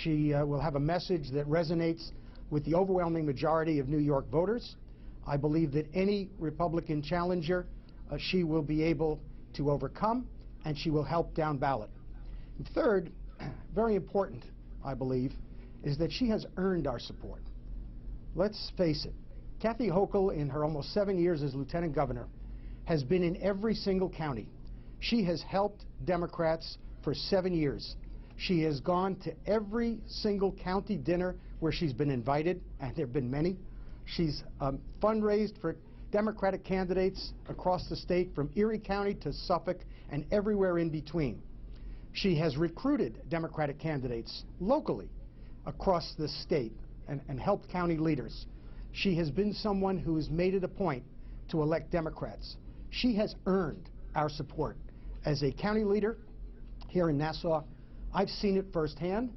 She will have a message that resonates with the overwhelming majority of New York voters. I believe that any Republican challenger she will be able to overcome, and she will help down ballot. And third, very important, I believe, is that she has earned our support. Let's face it, Kathy Hochul, in her almost 7 years as Lieutenant Governor, has been in every single county. She has helped Democrats for 7 years. She has gone to every single county dinner where she's been invited, and there have been many. She's fundraised for Democratic candidates across the state, from Erie County to Suffolk and everywhere in between. She has recruited Democratic candidates locally across the state and helped county leaders. She has been someone who has made it a point to elect Democrats. She has earned our support. As a county leader here in Nassau, I've seen it firsthand.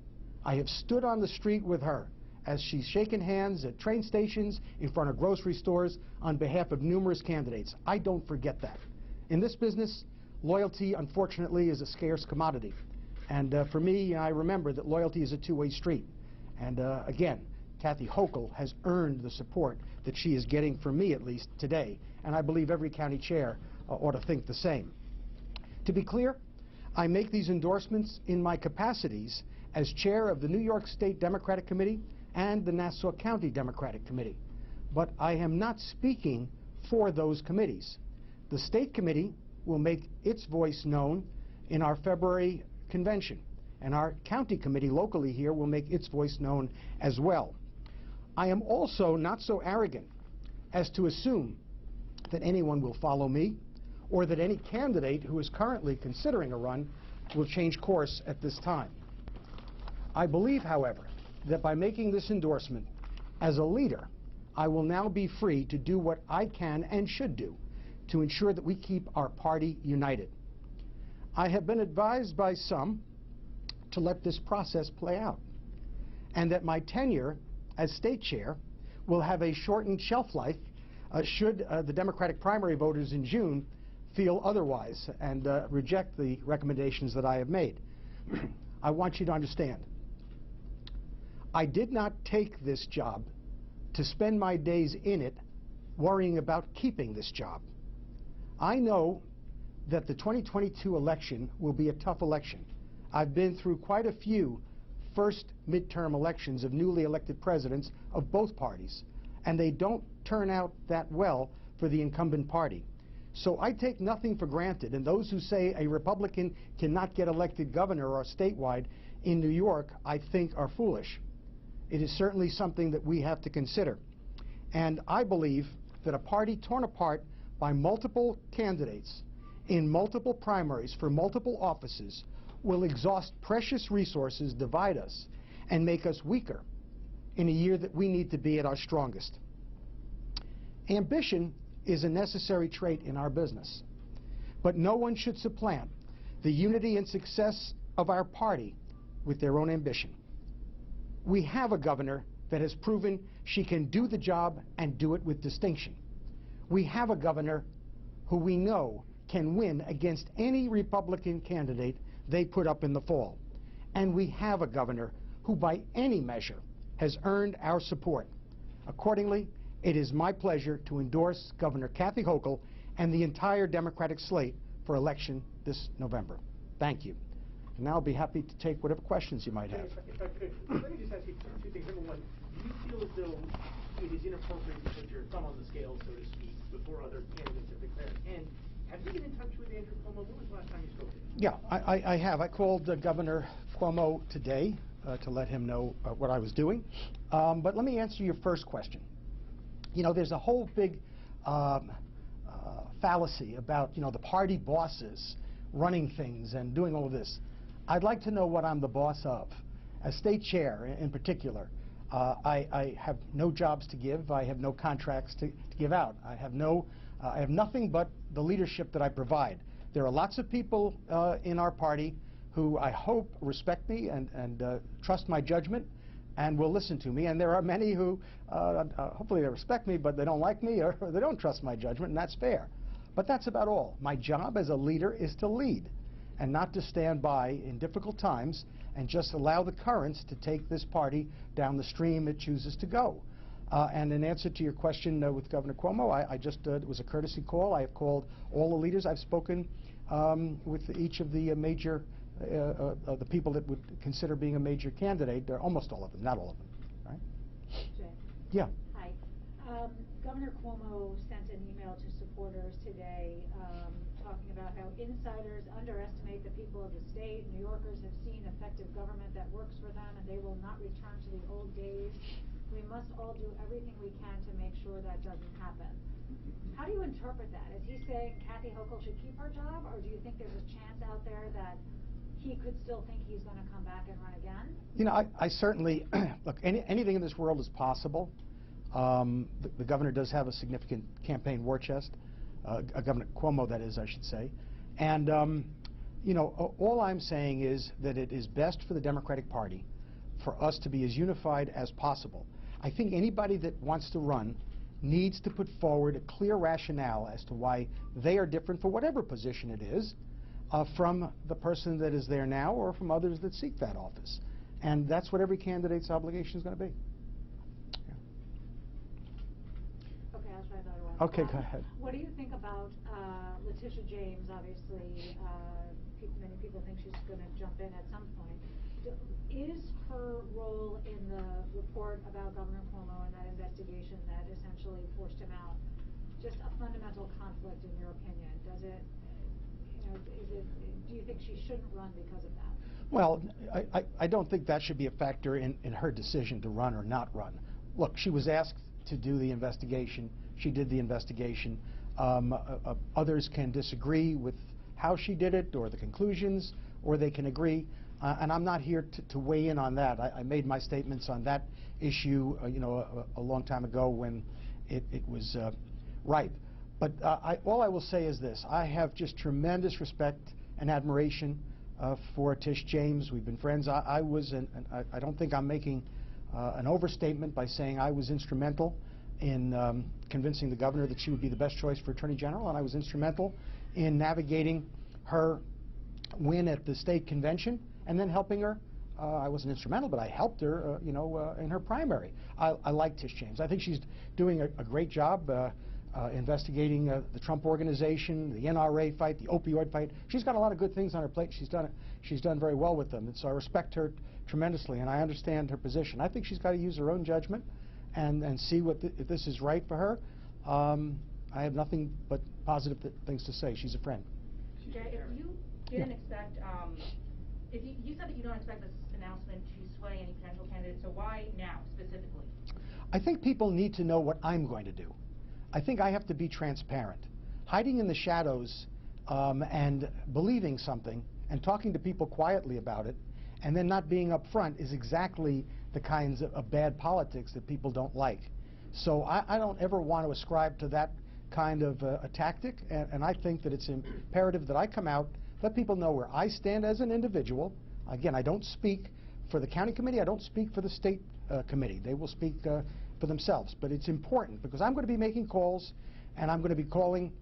I have stood on the street with her as she's shaken hands at train stations, in front of grocery stores, on behalf of numerous candidates. I don't forget that. In this business, loyalty, unfortunately, is a scarce commodity. And for me, I remember that loyalty is a two-way street. And again, Kathy Hochul has earned the support that she is getting from me, at least today. And I believe every county chair ought to think the same. To be clear, I make these endorsements in my capacities as chair of the New York State Democratic Committee and the Nassau County Democratic Committee. But I am not speaking for those committees. The state committee will make its voice known in our February convention, and our county committee locally here will make its voice known as well. I am also not so arrogant as to assume that anyone will follow me, or that any candidate who is currently considering a run will change course at this time. I believe, however, that by making this endorsement as a leader, I will now be free to do what I can and should do to ensure that we keep our party united. I have been advised by some to let this process play out, and that my tenure as state chair will have a shortened shelf life should the Democratic primary voters in June feel otherwise and reject the recommendations that I have made. I want you to understand, I did not take this job to spend my days in it worrying about keeping this job. I know that the 2022 election will be a tough election. I've been through quite a few first midterm elections of newly elected presidents of both parties, and they don't turn out that well for the incumbent party. So I take nothing for granted, and those who say a Republican cannot get elected governor or statewide in New York, I think are foolish. It is certainly something that we have to consider. And I believe that a party torn apart by multiple candidates in multiple primaries for multiple offices will exhaust precious resources, divide us, and make us weaker in a year that we need to be at our strongest. Ambition is a necessary trait in our business, but no one should supplant the unity and success of our party with their own ambition. We have a governor that has proven she can do the job and do it with distinction. We have a governor who we know can win against any Republican candidate they put up in the fall. And we have a governor who, by any measure, has earned our support. Accordingly, it is my pleasure to endorse Governor Kathy Hochul and the entire Democratic slate for election this November. Thank you. And now I'll be happy to take whatever questions you might have. If I could, let me just ask you two things. Number one, do you feel as though it is inappropriate to put your thumb on the scale, so to speak, before other candidates have declared? And have you been in touch with Andrew Cuomo? When was the last time you spoke to him? Yeah, I have. I called Governor Cuomo today to let him know what I was doing. But let me answer your first question. You know, there's a whole big fallacy about, you know, the party bosses running things and doing all of this. I'd like to know what I'm the boss of. As state chair, in particular, I have no jobs to give. I have no contracts to give out. I have nothing but the leadership that I provide. There are lots of people in our party who I hope respect me and trust my judgment and will listen to me. And there are many who hopefully they respect me, but they don't like me or they don't trust my judgment, and that's fair. But that's about all. My job as a leader is to lead. and not to stand by in difficult times and just allow the currents to take this party down the stream it chooses to go. And in answer to your question with Governor Cuomo, it was a courtesy call. I have called all the leaders. I've spoken with each of the major, the people that would consider being a major candidate, almost all of them, not all of them. Right? Jay. Yeah. Hi. Governor Cuomo sent an email to supporters today talking about how insiders underestimate the people of the state. New Yorkers have seen effective government that works for them, and they will not return to the old days. We must all do everything we can to make sure that doesn't happen. How do you interpret that? Is he saying Kathy Hochul should keep her job, or do you think there's a chance out there that he could still think he's going to come back and run again? You know, I certainly, look, anything in this world is possible. The governor does have a significant campaign war chest, Governor Cuomo, that is, I should say. And, you know, all I'm saying is that it is best for the Democratic Party for us to be as unified as possible. I think anybody that wants to run needs to put forward a clear rationale as to why they are different for whatever position it is from the person that is there now or from others that seek that office. And that's what every candidate's obligation is going to be. Okay, I'll try another one. Okay, go ahead. What do you think about Tish James? Obviously, many people think she's going to jump in at some point. Is her role in the report about Governor Cuomo and that investigation that essentially forced him out just a fundamental conflict in your opinion? Does it, you know, do you think she shouldn't run because of that? Well, I don't think that should be a factor in her decision to run or not run. Look, she was asked to do the investigation. She did the investigation. Others can disagree with how she did it or the conclusions, or they can agree. And I'm not here to weigh in on that. I made my statements on that issue, you know, a long time ago when it was ripe. But all I will say is this: I have just tremendous respect and admiration for Tish James. We've been friends. I don't think I'm making an overstatement by saying I was instrumental in convincing the governor that she would be the best choice for Attorney General, and I was instrumental in navigating her win at the state convention and then helping her. I wasn't instrumental, but I helped her, you know, in her primary. I like Tish James. I think she's doing a great job investigating the Trump Organization, the NRA fight, the opioid fight. She's got a lot of good things on her plate. She's done very well with them, and so I respect her tremendously, and I understand her position. I think she's got to use her own judgment and see if this is right for her. I have nothing but positive things to say. She's a friend. Jay, if you didn't expect, if you said that you don't expect this announcement to sway any potential candidates, so why now specifically? I think people need to know what I'm going to do. I think I have to be transparent. Hiding in the shadows and believing something and talking to people quietly about it and then not being upfront is exactly the kinds of bad politics that people don't like. So I don't ever want to ascribe to that kind of a tactic, and I think that it's imperative that I come out, let people know where I stand as an individual. Again, I don't speak for the county committee, I don't speak for the state committee. They will speak for themselves. But it's important because I'm going to be making calls, and I'm going to be calling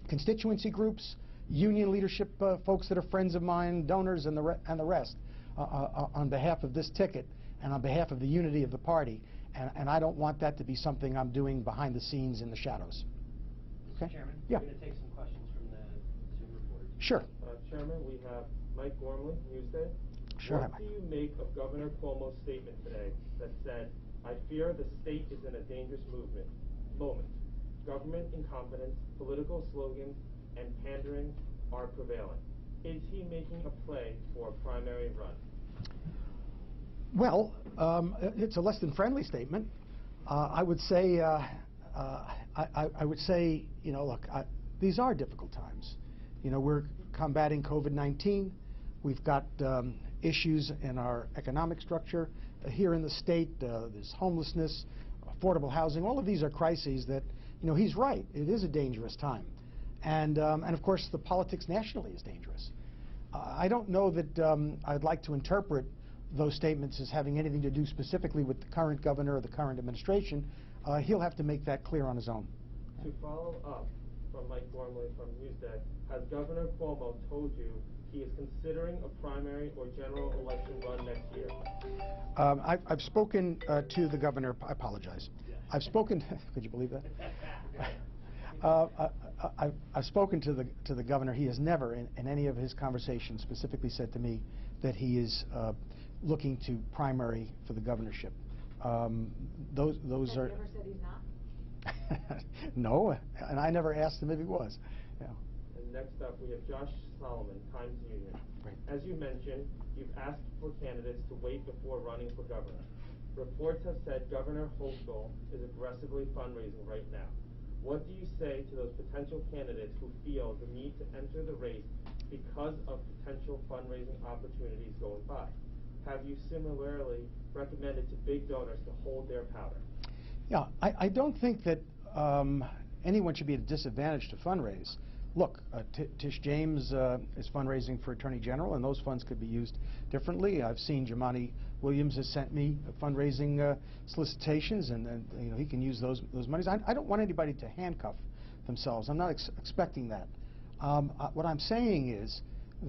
constituency groups, union leadership folks that are friends of mine, donors, and the rest on behalf of this ticket and on behalf of the unity of the party. And I don't want that to be something I'm doing behind the scenes in the shadows. Mr. Chairman, yeah. we're going to take some questions from the Zoom reporters. Sure. Chairman, we have Mike Gormley, Newsday. Sure. What do you make of Governor Cuomo's statement today that said, "I fear the state is in a dangerous moment. Government incompetence, political slogans, and pandering are prevailing." Is he making a play for a primary run? Well, it's a less than friendly statement. I would say, I would say, you know, look, these are difficult times. You know, we're combating COVID-19. We've got issues in our economic structure here in the state. There's homelessness, affordable housing. All of these are crises that, you know, he's right. It is a dangerous time. And of course, the politics nationally is dangerous. I don't know that I'd like to interpret those statements as having anything to do specifically with the current governor or the current administration. He'll have to make that clear on his own. To follow up from Mike Gormley from Newsday, has Governor Cuomo told you he is considering a primary or general election run next year? I've spoken to the governor. I apologize. I've spoken. Could you believe that? I've spoken to the governor. He has never, in any of his conversations, specifically said to me that he is looking to primary for the governorship. Those are. Has he ever said he's not? No, and I never asked him if he was. Yeah. And next up, we have Josh Solomon, Times Union. Right. As you mentioned, you've asked for candidates to wait before running for governor. Reports have said Governor Hochul is aggressively fundraising right now. What do you say to those potential candidates who feel the need to enter the race because of potential fundraising opportunities going by? Have you similarly recommended to big donors to hold their powder? Yeah, I don't think that anyone should be at a disadvantage to fundraise. Look, Tish James is fundraising for Attorney General, and those funds could be used differently. I've seen Jumaane Williams has sent me fundraising solicitations, and you know, he can use those monies. I don't want anybody to handcuff themselves. I'm not expecting that. What I'm saying is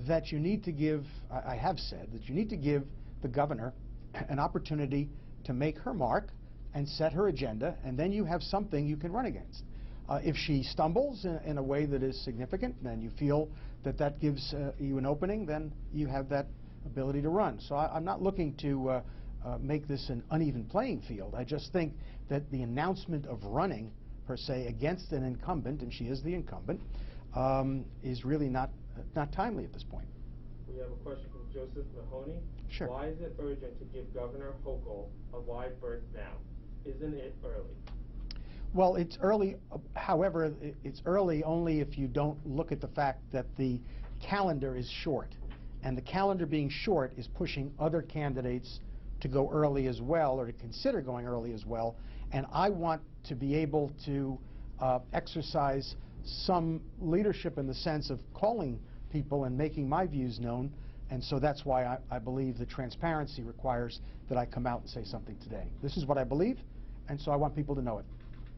that you need to give, I have said, that you need to give the governor an opportunity to make her mark and set her agenda, and then you have something you can run against. If she stumbles in a way that is significant, then you feel that that gives you an opening, then you have that ability to run. So I'm not looking to make this an uneven playing field. I just think that the announcement of running, per se, against an incumbent, and she is the incumbent, is really not timely at this point. We have a question from Joseph Mahoney. Sure. Why is it urgent to give Governor Hochul a wide berth now? Isn't it early? Well, it's early. However, it's early only if you don't look at the fact that the calendar is short. And the calendar being short is pushing other candidates to go early as well, or to consider going early as well. And I want to be able to exercise some leadership in the sense of calling people and making my views known. And so that's why I believe the transparency requires that I come out and say something today. This is what I believe, and so I want people to know it.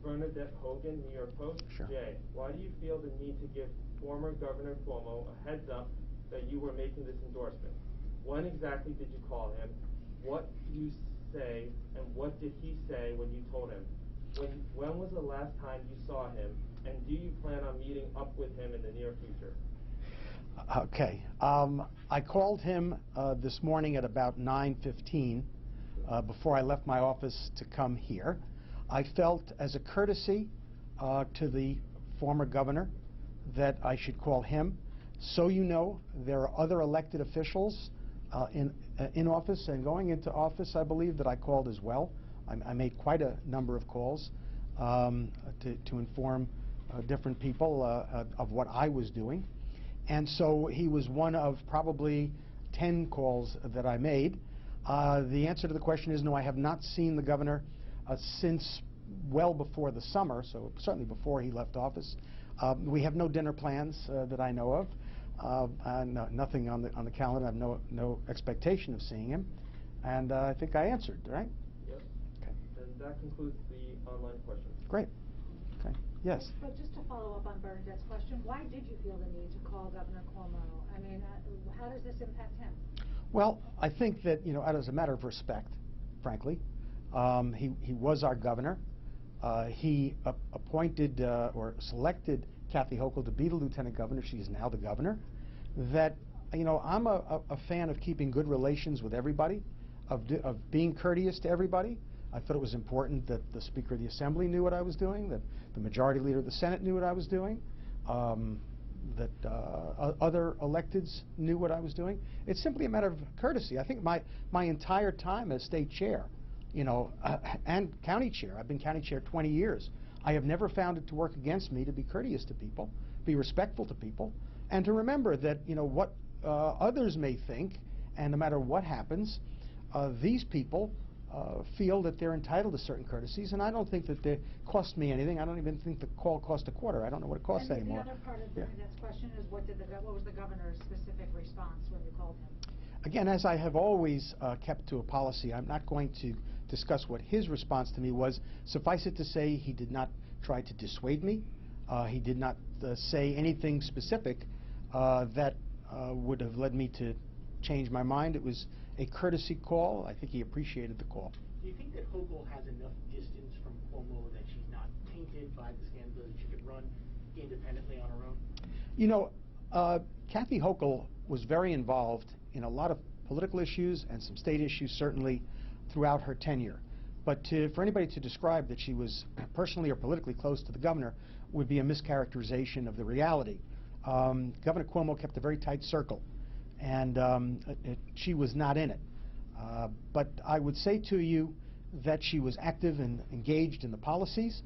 Bernadette Hogan, New York Post. Sure. Jay, why do you feel the need to give former Governor Cuomo a heads up that you were making this endorsement? When exactly did you call him? What did you say, and what did he say when you told him? When was the last time you saw him, and do you plan on meeting up with him in the near future? Okay. I called him this morning at about 9:15 before I left my office to come here. I felt as a courtesy to the former governor that I should call him. So you know, there are other elected officials in office and going into office, I believe, that I called as well. I made quite a number of calls to inform different people of what I was doing. And so he was one of probably 10 calls that I made. The answer to the question is no, I have not seen the governor since well before the summer, so certainly before he left office. We have no dinner plans that I know of. Nothing on the calendar. I have no expectation of seeing him. And I think I answered, right? Yep. Okay. And that concludes the online questions. Great. Okay. Yes. But just to follow up on Bernadette's question, why did you feel the need to call Governor Cuomo? I mean, how does this impact him? Well, I think that, you know, as a matter of respect, frankly, he was our governor. He appointed or selected Kathy Hochul to be the lieutenant governor. She is now the governor. That, you know, I'm a fan of keeping good relations with everybody, of being courteous to everybody. I thought it was important that the Speaker of the Assembly knew what I was doing, that the Majority Leader of the Senate knew what I was doing, that other electeds knew what I was doing. It's simply a matter of courtesy. I think my entire time as state chair, you know, and county chair, I've been county chair 20 years, I have never found it to work against me to be courteous to people, be respectful to people, and to remember that, you know, what others may think, and no matter what happens, these people feel that they're entitled to certain courtesies, and I don't think that they cost me anything. I don't even think the call cost a quarter. I don't know what it costs anymore. And the other part of Bernadette's question is what was the governor's specific response when you called him? Again, as I have always kept to a policy, I'm not going to discuss what his response to me was. Suffice it to say, he did not try to dissuade me. He did not say anything specific that would have led me to change my mind. It was a courtesy call. I think he appreciated the call. Do you think that Hochul has enough distance from Cuomo that she's not tainted by the scandal, that she could run independently on her own? You know, Kathy Hochul was very involved in a lot of political issues and some state issues, certainly, throughout her tenure. But for anybody to describe that she was personally or politically close to the governor would be a mischaracterization of the reality. Governor Cuomo kept a very tight circle, and she was not in it. But I would say to you that she was active and engaged in the policies,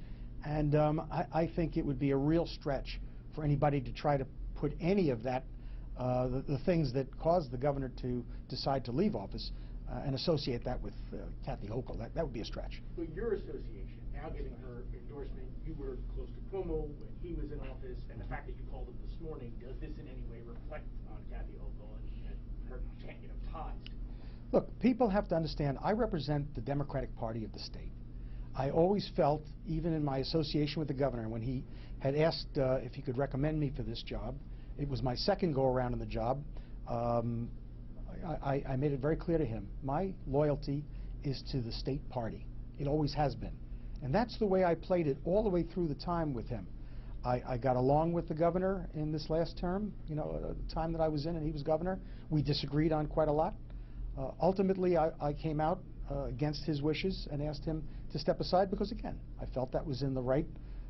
and I think it would be a real stretch for anybody to try to put any of that, the things that caused the governor to decide to leave office, and associate that with Kathy Hochul. That would be a stretch. But your association, now giving her endorsement, you were close to Cuomo when he was in office, and the fact that you called him this morning, does this in any way reflect on Kathy Hochul and her ties? Look, people have to understand, I represent the Democratic Party of the state. I always felt, even in my association with the governor, when he had asked if he could recommend me for this job, it was my second go-around in the job, I made it very clear to him, my loyalty is to the state party. It always has been. And that's the way I played it all the way through the time with him. I got along with the governor in this last term, you know, the time that I was in and he was governor. We disagreed on quite a lot. Ultimately, I came out against his wishes and asked him to step aside because, again, I felt that was in the right,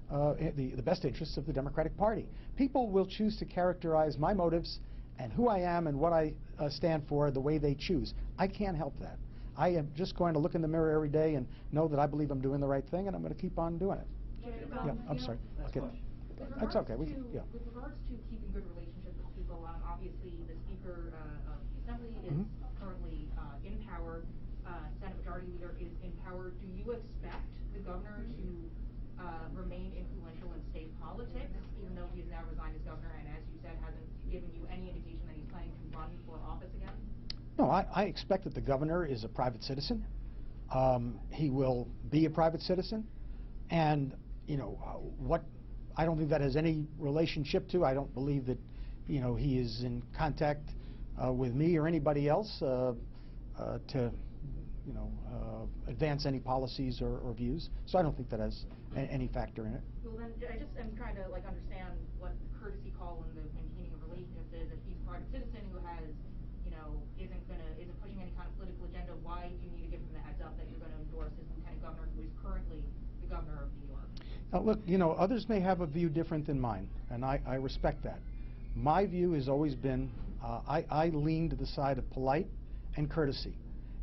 the best interests of the Democratic Party. People will choose to characterize my motives and who I am and what I stand for the way they choose. I can't help that. I am just going to look in the mirror every day and know that I believe I'm doing the right thing, and I'm going to keep on doing it. Yeah, I'm sorry. Okay. That's okay. With regards to keeping good relationships with people, obviously the Speaker of the Assembly is currently in power. Senate Majority Leader is in power. Do you expect the governor to remain influential in state politics, even though he has now resigned as governor and, as you said, hasn't given you any indication that he's planning to run for office again? No, I expect that the governor is a private citizen. He will be a private citizen, and you know what? I don't think that has any relationship to. I don't believe that, you know, he is in contact with me or anybody else to, you know, advance any policies or views. So I don't think that has any factor in it. Well, then I just am trying to understand what the courtesy call in the maintaining of relationships is. If he's a private citizen who has, you know, isn't pushing any kind of political agenda, why do you need to give him the heads up that you're going to endorse his lieutenant governor, who is currently the governor of New York? Look, you know, others may have a view different than mine, and I respect that. My view has always been, I lean to the side of polite and courtesy.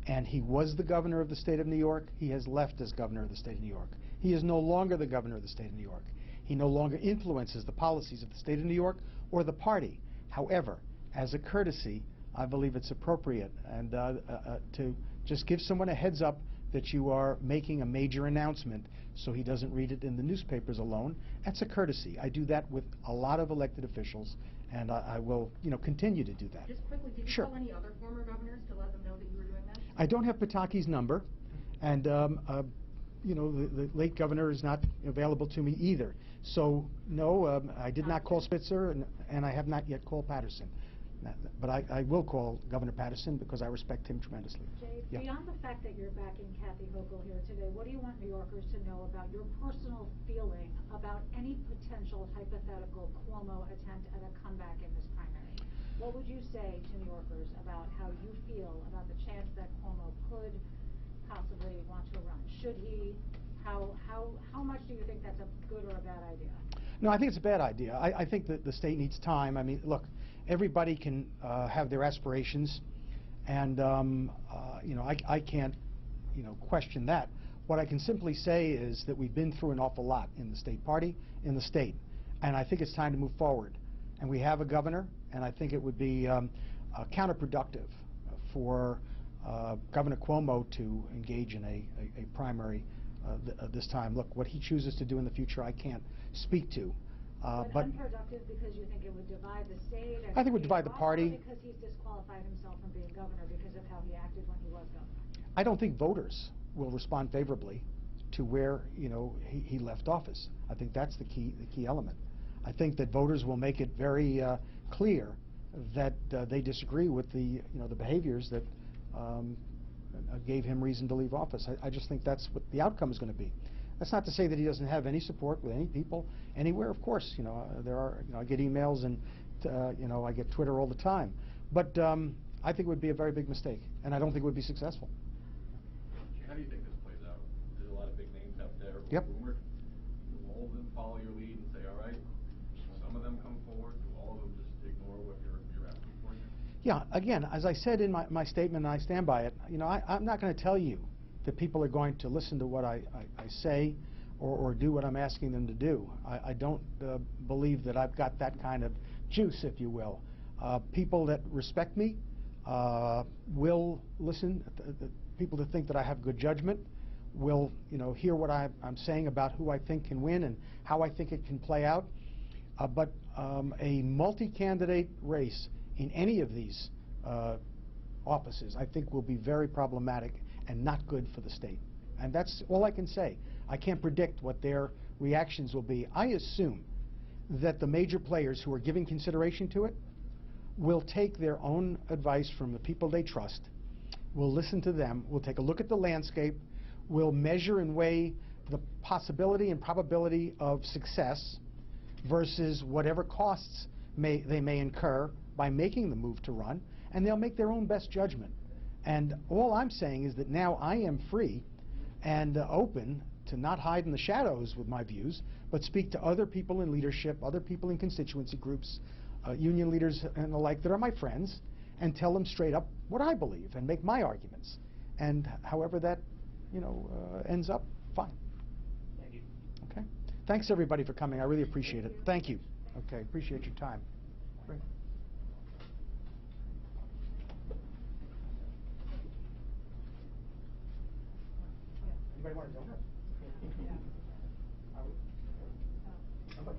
And he was the governor of the state of New York. He has left as governor of the state of New York. He is no longer the governor of the state of New York. He no longer influences the policies of the state of New York or the party. However, as a courtesy, I believe it's appropriate and to just give someone a heads up that you are making a major announcement so he doesn't read it in the newspapers alone. That's a courtesy. I do that with a lot of elected officials, and I will, you know, continue to do that. Just quickly, did you call any other former governors to let them know that you were doing that? I don't have Pataki's number, and you know, the late governor is not available to me either. So no, I did not call Spitzer, and I have not yet called Patterson. But I will call Governor Patterson because I respect him tremendously. Jay, Yeah. beyond the fact that you're backing Kathy Hochul here today, what do you want New Yorkers to know about your personal feeling about any potential hypothetical Cuomo attempt at a comeback in this primary? What would you say to New Yorkers about how you feel about the chance that Cuomo could possibly want to run? Should he? How much do you think that's a good or a bad idea? No, I think it's a bad idea. I think that the state needs time. I mean, look, everybody can have their aspirations, and you know, I can't, you know, question that. What I can simply say is that we've been through an awful lot in the state party, in the state, and I think it's time to move forward. And we have a governor, and I think it would be counterproductive for Governor Cuomo to engage in a primary this time. Look, what he chooses to do in the future, I can't speak to. But unproductive because you think it would divide the state? I think it would divide the party. Because he's disqualified himself from being governor because of how he acted when he was governor? I don't think voters will respond favorably to where, you know, he left office. I think that's the key element. I think that voters will make it very clear that they disagree with the the behaviors that gave him reason to leave office. I just think that's what the outcome is going to be. That's not to say that he doesn't have any support with any people anywhere. Of course, there are. I get emails and I get Twitter all the time. But I think it would be a very big mistake, and I don't think it would be successful. How do you think this plays out? There's a lot of big names out there. Yep. Rumored. Do all of them follow your lead and say, all right? Some of them come forward. Do all of them just ignore what you're asking for here? Yeah. Again, as I said in my statement, and I stand by it. I'm not going to tell you that people are going to listen to what I say or do what I'm asking them to do. I don't believe that I've got that kind of juice, if you will. People that respect me will listen. People that think that I have good judgment will, hear what I'm saying about who I think can win and how I think it can play out. But a multi-candidate race in any of these offices, I think, will be very problematic and not good for the state. And that's all I can say. I can't predict what their reactions will be. I assume that the major players who are giving consideration to it will take their own advice from the people they trust, will listen to them, will take a look at the landscape, will measure and weigh the possibility and probability of success versus whatever costs they may incur by making the move to run, and they'll make their own best judgment. And all I'm saying is that now I am free and open to not hide in the shadows with my views, but speak to other people in leadership, other people in constituency groups, union leaders and the like that are my friends, and tell them straight up what I believe and make my arguments. And however that, ends up, fine. Thank you. Okay. Thanks everybody for coming. I really appreciate it. Thank you. Okay. Appreciate your time. Great. Anybody want to go? Yeah. Somebody.